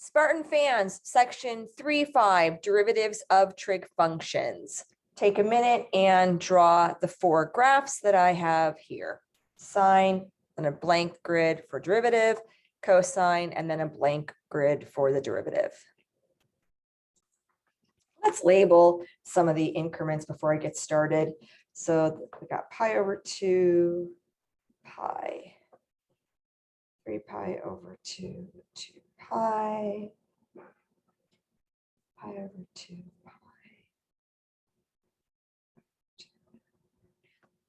Spartan fans, section 3.5, derivatives of trig functions. Take a minute and draw the four graphs that I have here. Sine, and a blank grid for derivative, cosine, and then a blank grid for the derivative. Let's label some of the increments before I get started. So we got pi over 2, pi, 3 pi over 2, 2 pi, pi over 2 pi,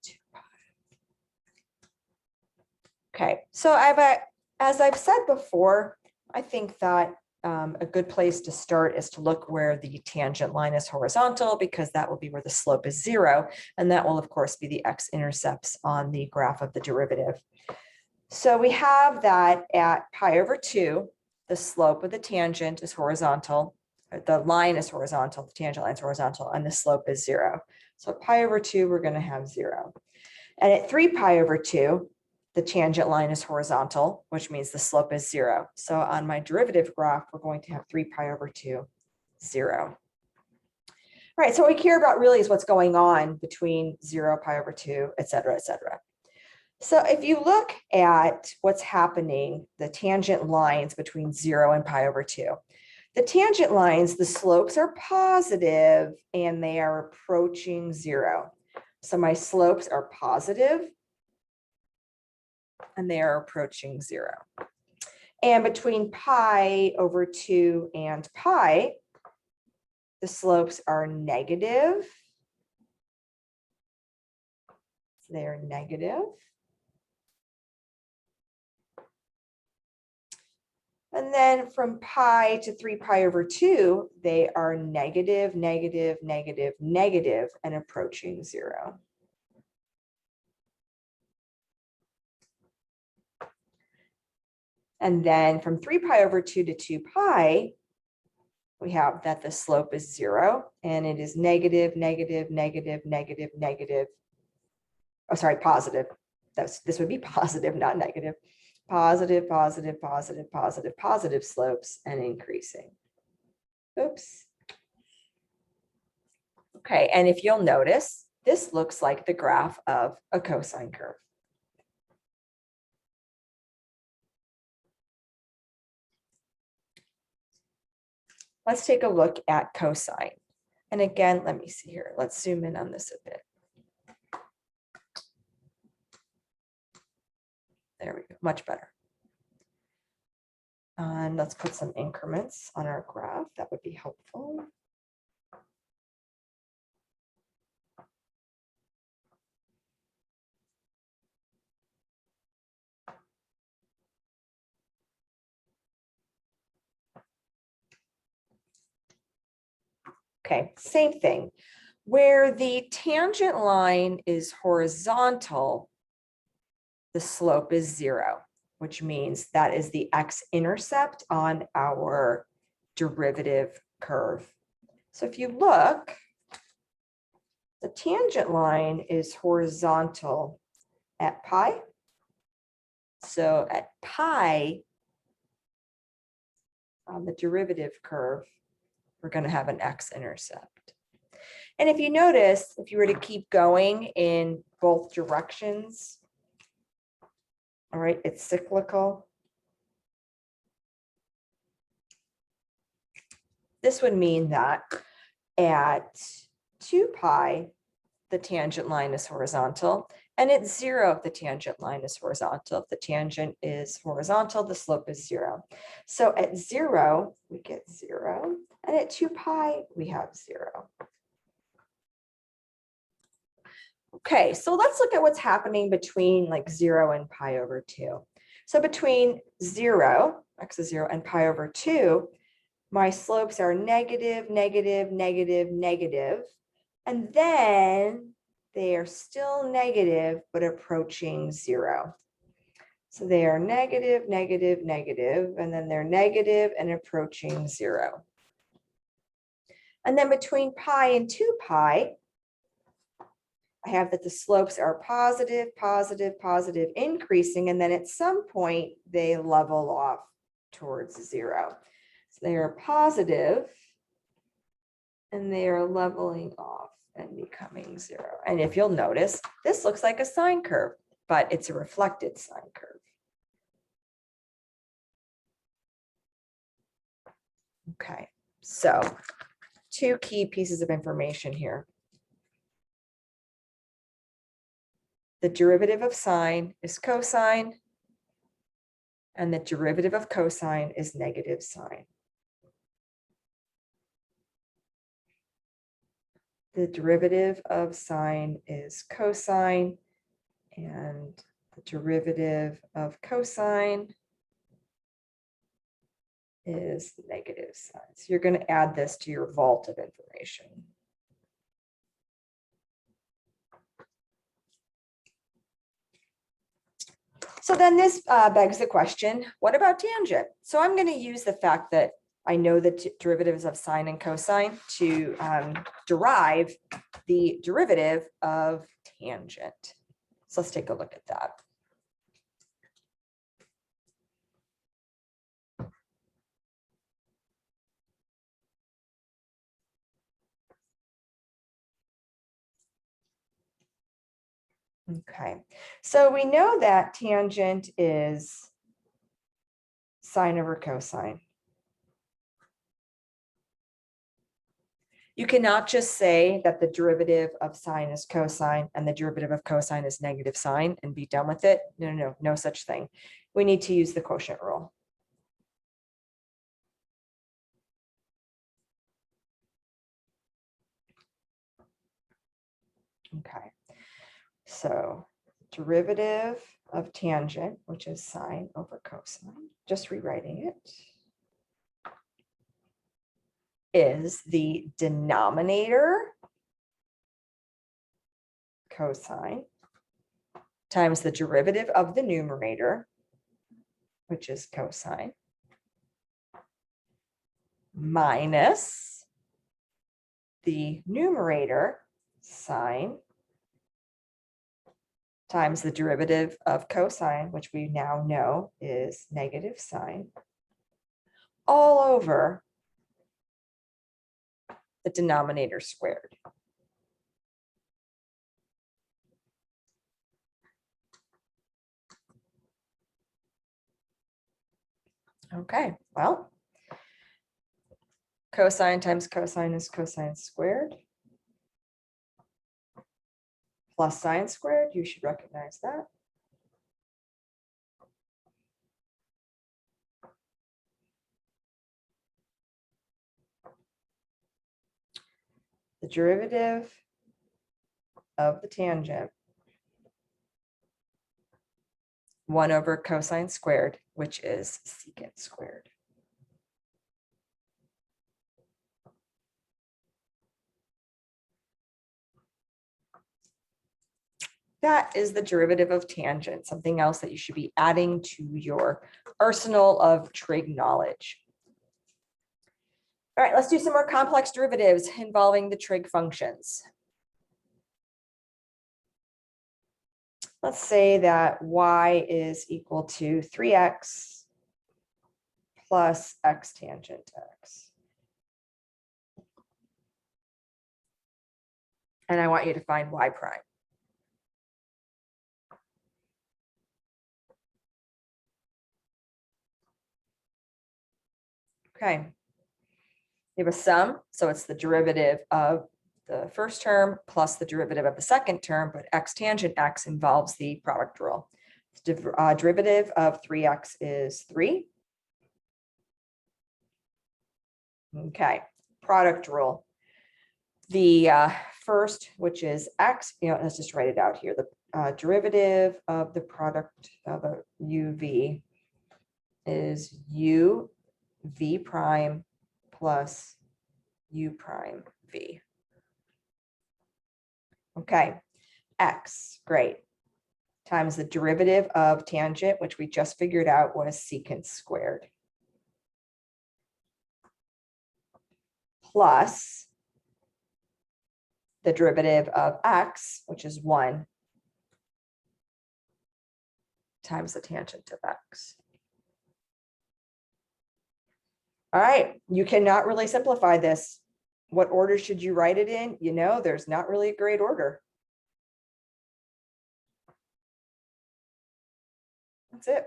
2 pi. Okay, so as I've said before, I think that a good place to start is to look where the tangent line is horizontal, because that will be where the slope is 0. And that will, of course, be the x-intercepts on the graph of the derivative. So we have that at pi over 2, the slope of the tangent is horizontal. The line is horizontal, the tangent line is horizontal, and the slope is 0. So pi over 2, we're going to have 0. And at 3 pi over 2, the tangent line is horizontal, which means the slope is 0. So on my derivative graph, we're going to have 3 pi over 2, 0. All right, so what we care about really is what's going on between 0, pi over 2, et cetera, et cetera. So if you look at what's happening, the tangent lines between 0 and pi over 2, the tangent lines, the slopes are positive and they are approaching 0. So my slopes are positive and they are approaching 0. And between pi over 2 and pi, the slopes are negative. So they are negative. And then from pi to 3 pi over 2, they are negative, negative, negative, negative, and approaching 0. And then from 3 pi over 2 to 2 pi, we have that the slope is 0, and it is negative, negative, negative, negative, negative. Oh, sorry, positive. This would be positive, not negative. Positive, positive, positive, positive, positive slopes and increasing. Oops. Okay, and if you'll notice, this looks like the graph of a cosine curve. Let's take a look at cosine. And again, let me see here. Let's zoom in on this a bit. There we go, much better. And let's put some increments on our graph. That would be helpful. Okay, same thing. Where the tangent line is horizontal, the slope is 0, which means that is the x-intercept on our derivative curve. So if you look, the tangent line is horizontal at pi. So at pi, on the derivative curve, we're going to have an x-intercept. And if you notice, if you were to keep going in both directions, all right, it's cyclical. This would mean that at 2 pi, the tangent line is horizontal, and at 0, the tangent line is horizontal. If the tangent is horizontal, the slope is 0. So at 0, we get 0, and at 2 pi, we have 0. Okay, so let's look at what's happening between like 0 and pi over 2. So between 0, x is 0, and pi over 2, my slopes are negative, negative, negative, negative. And then they are still negative, but approaching 0. So they are negative, negative, negative, and then they're negative and approaching 0. And then between pi and 2 pi, I have that the slopes are positive, positive, positive, increasing, and then at some point they level off towards 0. So they are positive, and they are leveling off and becoming 0. And if you'll notice, this looks like a sine curve, but it's a reflected sine curve. Okay, so 2 key pieces of information here. The derivative of sine is cosine, and the derivative of cosine is negative sine. The derivative of sine is cosine, and the derivative of cosine is negative sine. So you're going to add this to your vault of information. So then this begs the question, what about tangent? So I'm going to use the fact that I know the derivatives of sine and cosine to derive the derivative of tangent. So let's take a look at that. Okay, so we know that tangent is sine over cosine. You cannot just say that the derivative of sine is cosine and the derivative of cosine is negative sine and be done with it. No such thing. We need to use the quotient rule. Okay, so derivative of tangent, which is sine over cosine, just rewriting it, is the denominator cosine times the derivative of the numerator, which is cosine, minus the numerator sine times the derivative of cosine, which we now know is negative sine, all over the denominator squared. Okay, well, cosine times cosine is cosine squared. Plus sine squared, you should recognize that. The derivative of the tangent, 1 over cosine squared, which is secant squared. That is the derivative of tangent, something else that you should be adding to your arsenal of trig knowledge. All right, let's do some more complex derivatives involving the trig functions. Let's say that y is equal to 3x plus x tangent x. And I want you to find y prime. Okay. You have a sum, so it's the derivative of the first term plus the derivative of the second term, but x tangent x involves the product rule. Derivative of 3x is 3. Okay, product rule. The first, which is x, let's just write it out here. The derivative of the product of a uv is u v prime plus u prime v. Okay, x, great, times the derivative of tangent, which we just figured out was secant squared, plus the derivative of x, which is 1, times the tangent of x. All right, you cannot really simplify this. What order should you write it in? You know, there's not really a great order. That's it.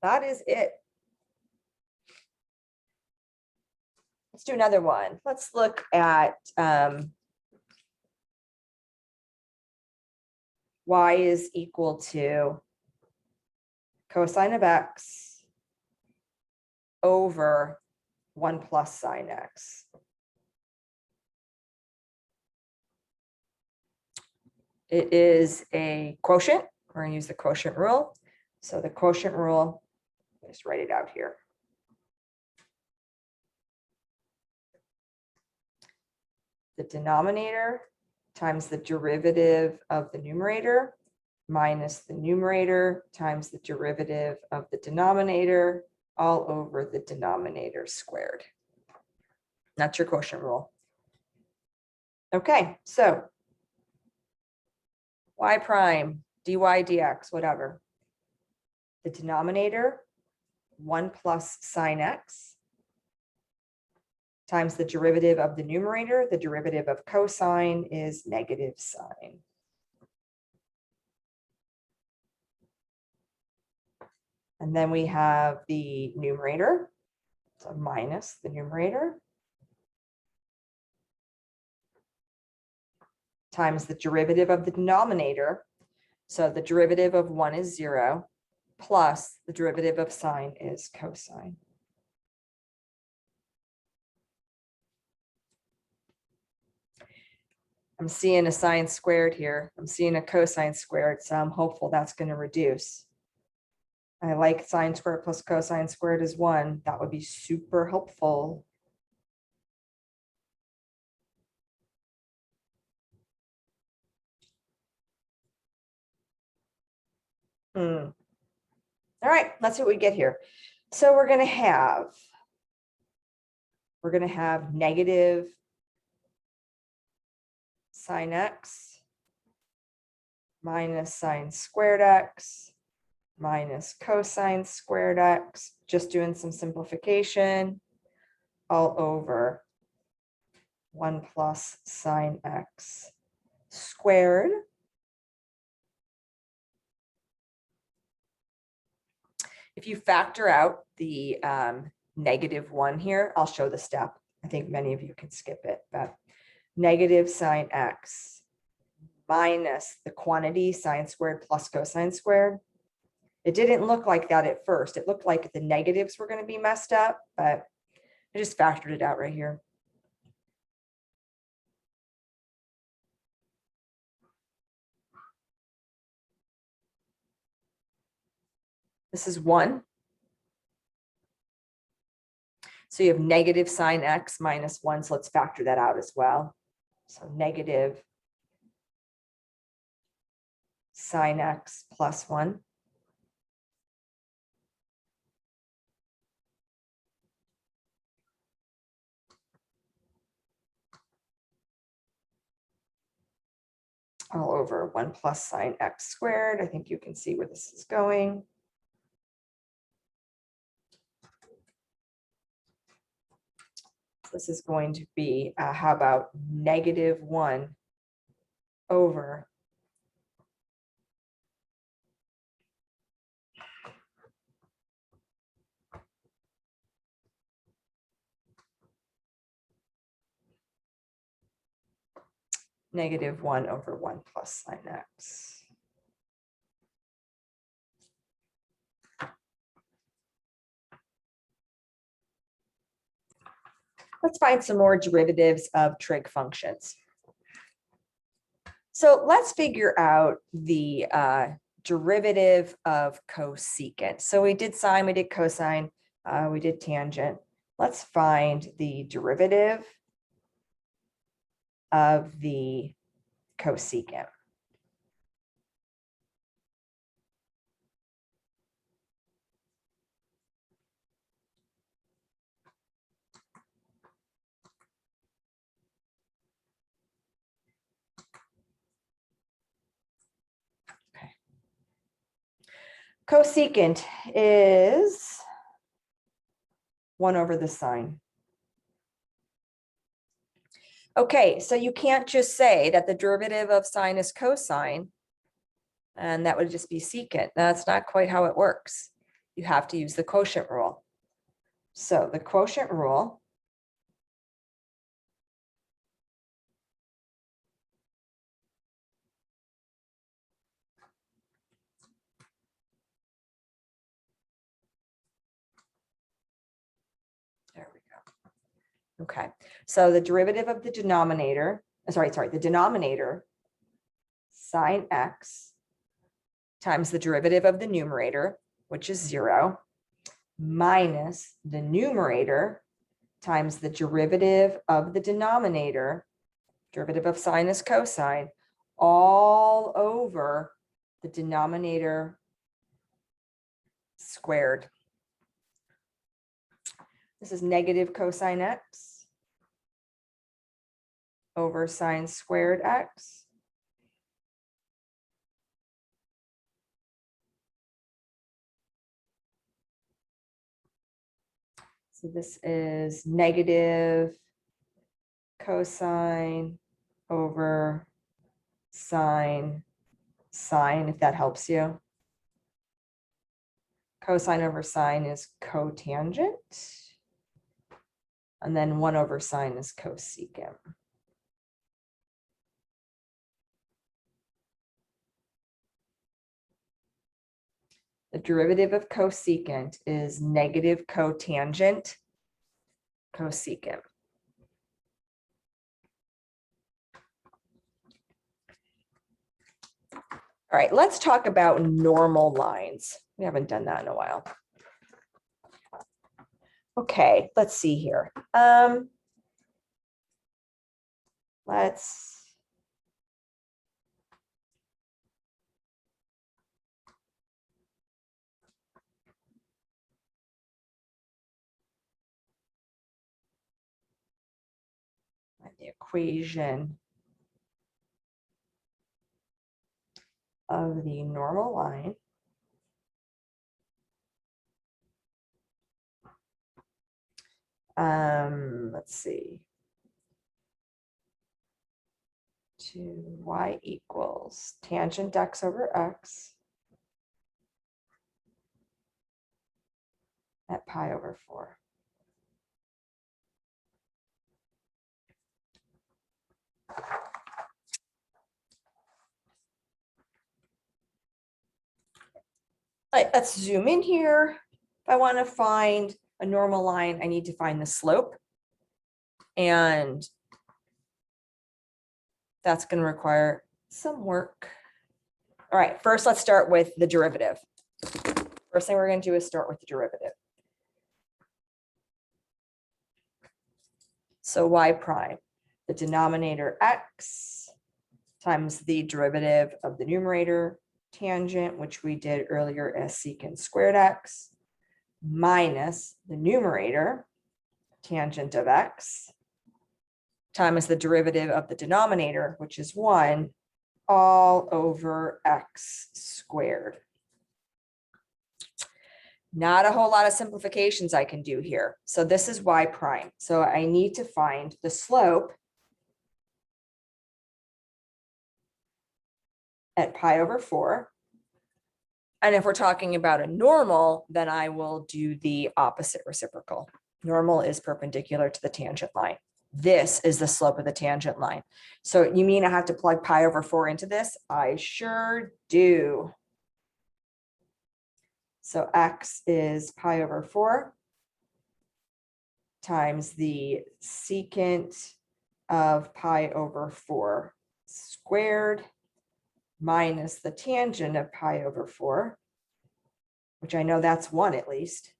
That is it. Let's do another one. Let's look at y is equal to cosine of x over 1 plus sine x. It is a quotient. We're going to use the quotient rule. So the quotient rule, just write it out here. The denominator times the derivative of the numerator minus the numerator times the derivative of the denominator all over the denominator squared. That's your quotient rule. Okay, so y prime, dy dx, whatever. The denominator, 1 plus sine x, times the derivative of the numerator. The derivative of cosine is negative sine. And then we have the numerator, so minus the numerator, times the derivative of the denominator. So the derivative of 1 is 0, plus the derivative of sine is cosine. I'm seeing a sine squared here. I'm seeing a cosine squared, so I'm hopeful that's going to reduce. I like sine squared plus cosine squared is 1. That would be super helpful. All right, let's see what we get here. So we're going to have negative sine x minus sine squared x minus cosine squared x, just doing some simplification, all over 1 plus sine x squared. If you factor out the -1 here, I'll show the step. I think many of you can skip it, but negative sine x minus the quantity sine squared plus cosine squared. It didn't look like that at first. It looked like the negatives were going to be messed up, but I just factored it out right here. This is 1. So you have negative sine x minus 1. So let's factor that out as well. So negative sine x plus 1. All over 1 plus sine x squared. I think you can see where this is going. This is going to be, how about -1 over -1 over 1 plus sine x. Let's find some more derivatives of trig functions. So let's figure out the derivative of cosecant. So we did sine, we did cosine, we did tangent. Let's find the derivative of the cosecant. Cosecant is 1 over the sine. Okay, so you can't just say that the derivative of sine is cosine, and that would just be secant. That's not quite how it works. You have to use the quotient rule. So the quotient rule there we go. Okay, so the derivative of the denominator, the denominator sine x times the derivative of the numerator, which is 0, minus the numerator times the derivative of the denominator, derivative of sine is cosine, all over the denominator squared. This is negative cosine x over sine squared x. So this is negative cosine over sine, if that helps you. Cosine over sine is cotangent. And then 1 over sine is cosecant. The derivative of cosecant is negative cotangent cosecant. All right, let's talk about normal lines. We haven't done that in a while. Okay, let's see here. Let's write the equation of the normal line. Let's see. 2y equals tangent x over x at pi over 4. All right, let's zoom in here. If I want to find a normal line, I need to find the slope. And that's going to require some work. All right, first let's start with the derivative. First thing we're going to do is start with the derivative. So y prime, the denominator x times the derivative of the numerator tangent, which we did earlier as secant squared x, minus the numerator tangent of x times the derivative of the denominator, which is 1, all over x squared. Not a whole lot of simplifications I can do here. So this is y prime. So I need to find the slope at pi over 4. And if we're talking about a normal, then I will do the opposite reciprocal. Normal is perpendicular to the tangent line. This is the slope of the tangent line. So you mean I have to plug pi over 4 into this? I sure do. So x is pi over 4 times the secant of pi over 4 squared minus the tangent of pi over 4, which I know that's 1 at least,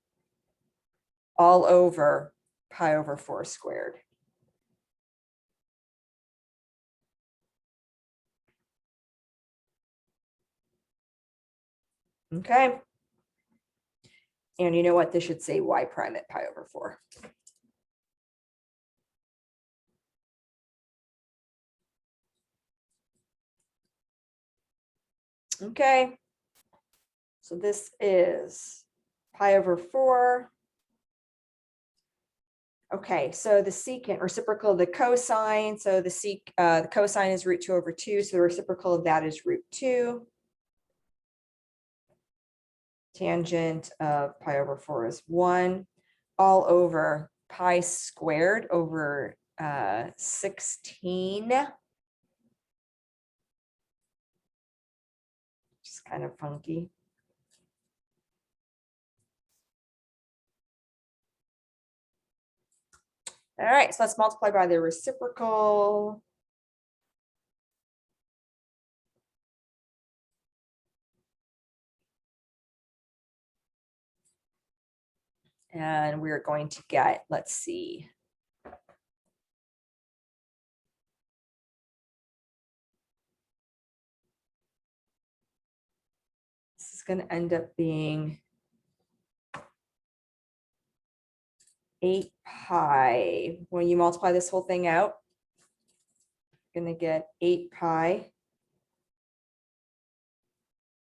all over pi over 4 squared. Okay. And you know what? This should say y prime at pi over 4. Okay. So this is pi over 4. Okay, so the secant, reciprocal of the cosine. So the cosine is root 2 over 2. So the reciprocal of that is root 2. Tangent of pi over 4 is 1, all over pi squared over 16. Just kind of funky. All right, so let's multiply by the reciprocal. And we're going to get, let's see. This is going to end up being 8 pi. When you multiply this whole thing out, you're going to get 8 pi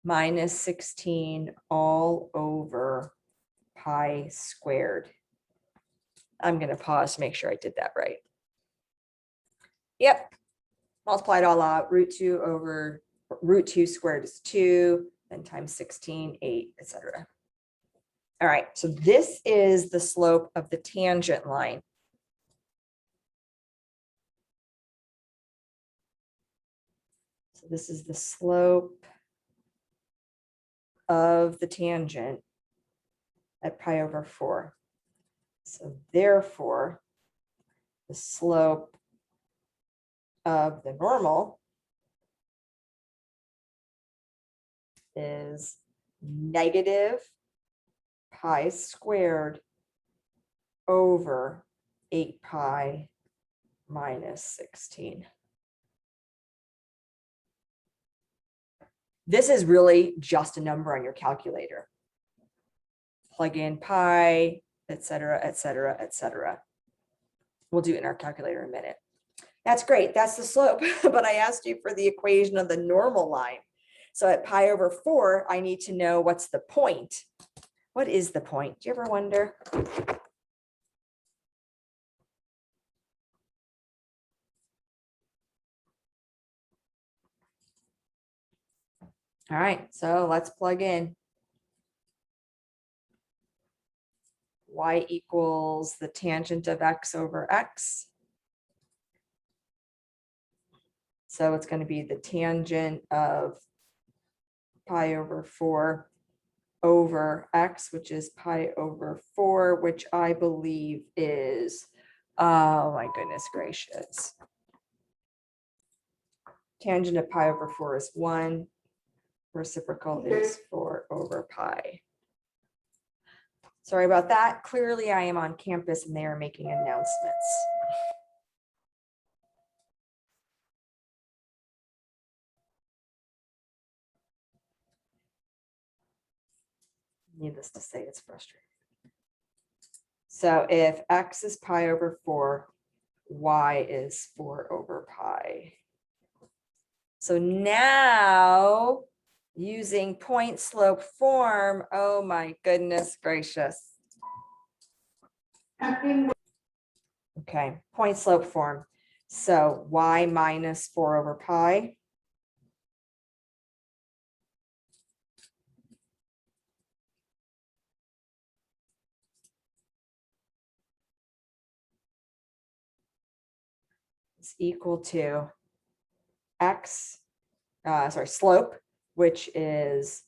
minus 16 all over pi squared. I'm going to pause to make sure I did that right. Yep. Multiply it all out. Root 2 over root 2 squared is 2, then times 16, 8, etc. All right, so this is the slope of the tangent line. So this is the slope of the tangent at pi over 4. So therefore, the slope of the normal is negative pi squared over 8 pi minus 16. This is really just a number on your calculator. Plug in pi, etc., etc., etc. We'll do it in our calculator in a minute. That's great. That's the slope. But I asked you for the equation of the normal line. So at pi over 4, I need to know what's the point. What is the point? Do you ever wonder? All right, so let's plug in. Y equals the tangent of x over x. So it's going to be the tangent of pi over 4 over x, which is pi over 4, which I believe is, oh my goodness gracious. Tangent of pi over 4 is 1. Reciprocal is 4 over pi. Sorry about that. Clearly I am on campus and they are making announcements. Needless to say, it's frustrating. So if x is pi over 4, y is 4 over pi. So now using point slope form, oh my goodness gracious. Okay, point slope form. So y minus 4 over pi is equal to x, slope, which is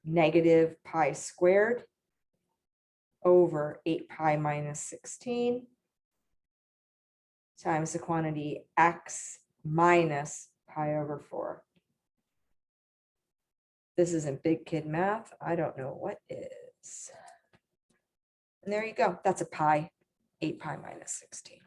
negative pi squared over 8 pi minus 16 times the quantity x minus pi over 4. This isn't big kid math. I don't know what is. And there you go. That's a pi, 8 pi minus 16.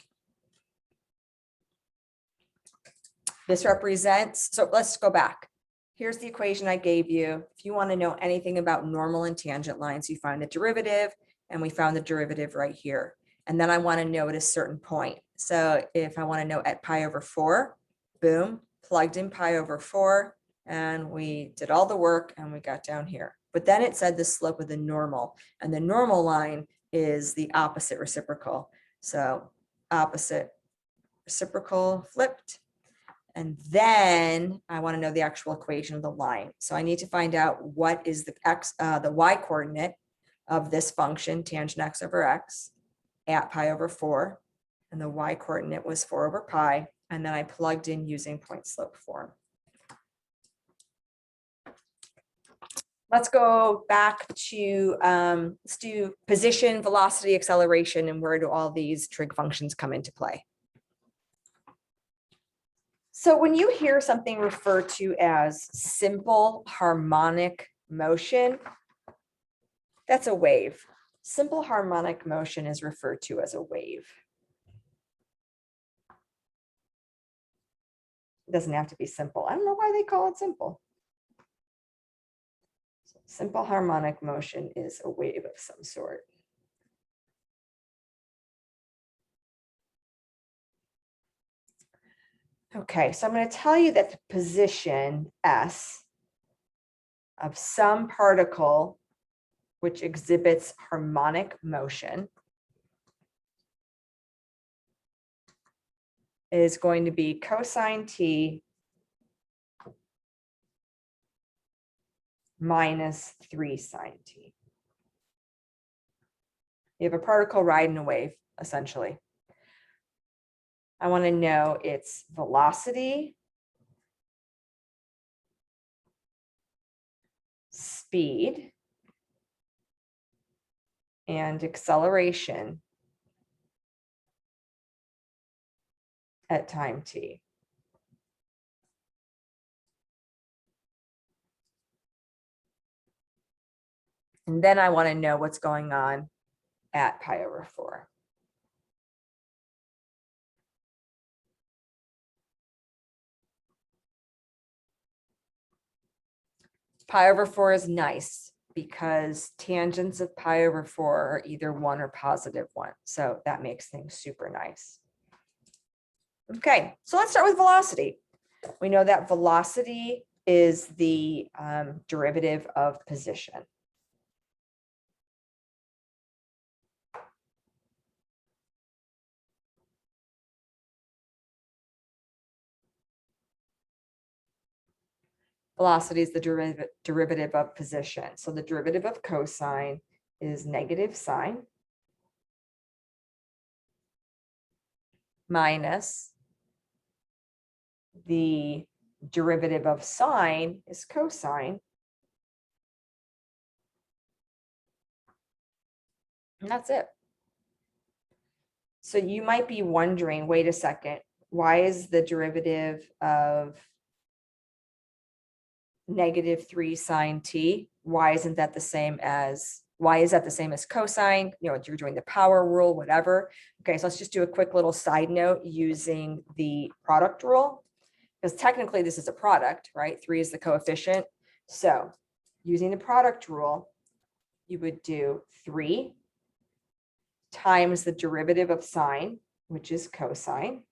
This represents, so let's go back. Here's the equation I gave you. If you want to know anything about normal and tangent lines, you find the derivative, and we found the derivative right here. And then I want to know at a certain point. So if I want to know at pi over 4, boom, plugged in pi over 4, and we did all the work and we got down here, But then it said the slope of the normal, and the normal line is the opposite reciprocal. So opposite reciprocal flipped. And then I want to know the actual equation of the line. So I need to find out what is the y coordinate of this function, tangent x over x, at pi over 4. And the y coordinate was 4 over pi. And then I plugged in using point slope form. Let's go back to, let's do position, velocity, acceleration, and where do all these trig functions come into play? So when you hear something referred to as simple harmonic motion, that's a wave. Simple harmonic motion is referred to as a wave. It doesn't have to be simple. I don't know why they call it simple. Simple harmonic motion is a wave of some sort. Okay, so I'm going to tell you that the position S of some particle which exhibits harmonic motion is going to be cosine t minus 3 sine t. You have a particle riding a wave, essentially. I want to know its velocity, speed, and acceleration at time t. And then I want to know what's going on at pi over 4. Pi over 4 is nice because tangents of pi over 4 are either 1 or positive 1. So that makes things super nice. Okay, so let's start with velocity. We know that velocity is the derivative of position. Velocity is the derivative of position. So the derivative of cosine is negative sine minus the derivative of sine is cosine. And that's it. So you might be wondering, wait a second, why is the derivative of negative 3 sine t? Why isn't that the same as, why is that the same as cosine? You know, you're doing the power rule, whatever. Okay, so let's just do a quick little side note using the product rule, because technically this is a product, right? 3 is the coefficient. So using the product rule, you would do 3 times the derivative of sine, which is cosine,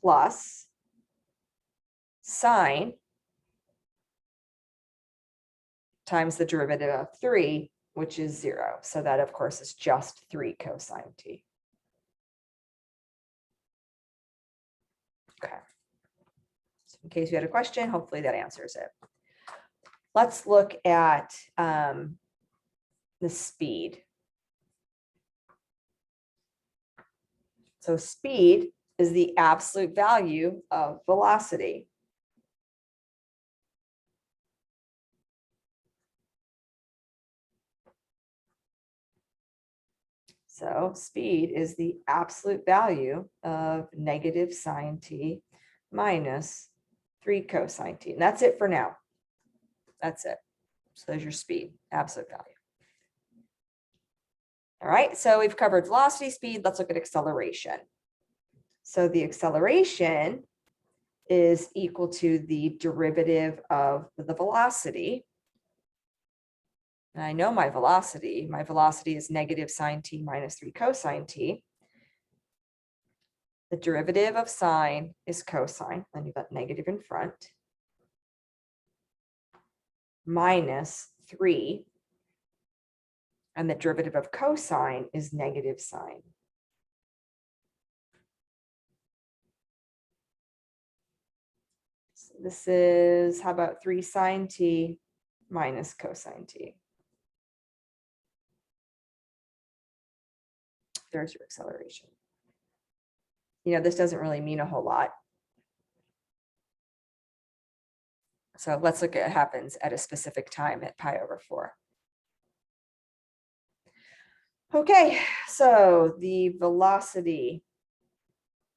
plus sine times the derivative of 3, which is 0. So that, of course, is just 3 cosine t. Okay. So in case you had a question, hopefully that answers it. Let's look at the speed. So speed is the absolute value of velocity. So speed is the absolute value of negative sine t minus 3 cosine t. And that's it for now. That's it. So there's your speed, absolute value. All right, so we've covered velocity, speed. Let's look at acceleration. So the acceleration is equal to the derivative of the velocity. And I know my velocity. My velocity is negative sine t minus 3 cosine t. The derivative of sine is cosine, and you've got negative in front. minus 3. And the derivative of cosine is negative sine. So this is, how about 3 sine t minus cosine t? There's your acceleration. You know, this doesn't really mean a whole lot. So let's look at what happens at a specific time at pi over 4. Okay, so the velocity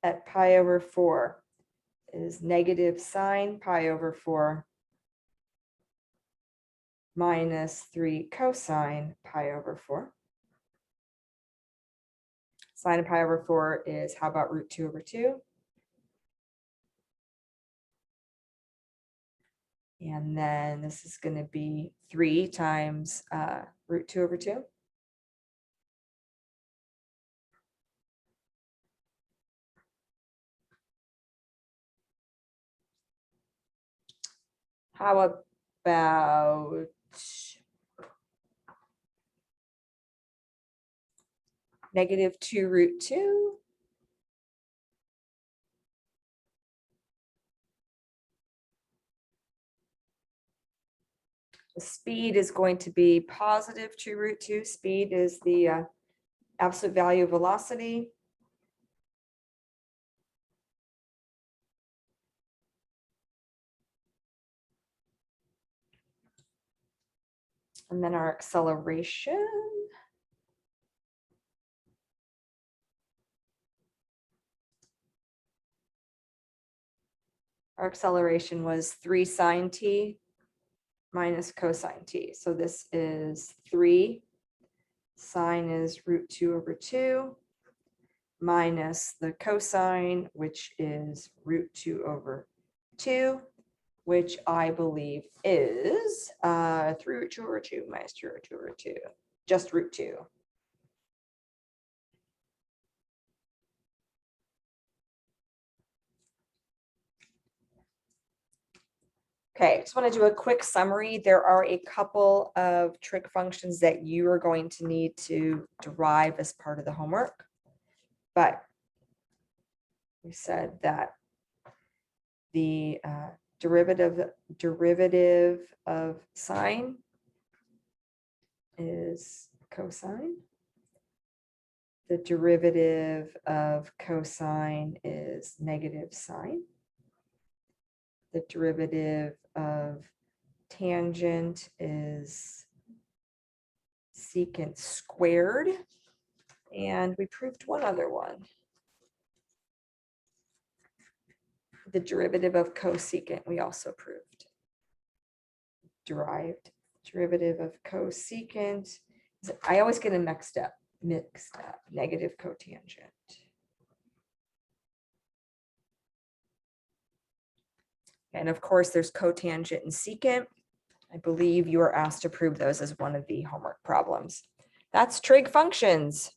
at pi over 4 is negative sine pi over 4 minus 3 cosine pi over 4. Sine of pi over 4 is, how about root 2 over 2? And then this is going to be 3 times root 2 over 2. How about negative 2 root 2? The speed is going to be positive 2 root 2. Speed is the absolute value of velocity. And then our acceleration. Our acceleration was 3 sine t minus cosine t. So this is 3. Sine is root 2 over 2 minus the cosine, which is root 2 over 2, which I believe is 3 root 2 over 2 minus 2 root 2 over 2, just root 2. Okay, just want to do a quick summary. There are a couple of trig functions that you are going to need to derive as part of the homework. But we said that the derivative of sine is cosine. The derivative of cosine is negative sine. The derivative of tangent is secant squared. And we proved one other one. The derivative of cosecant we also proved. Derived derivative of cosecant. I always get them mixed up. Negative cotangent. And of course, there's cotangent and secant. I believe you are asked to prove those as one of the homework problems. That's trig functions.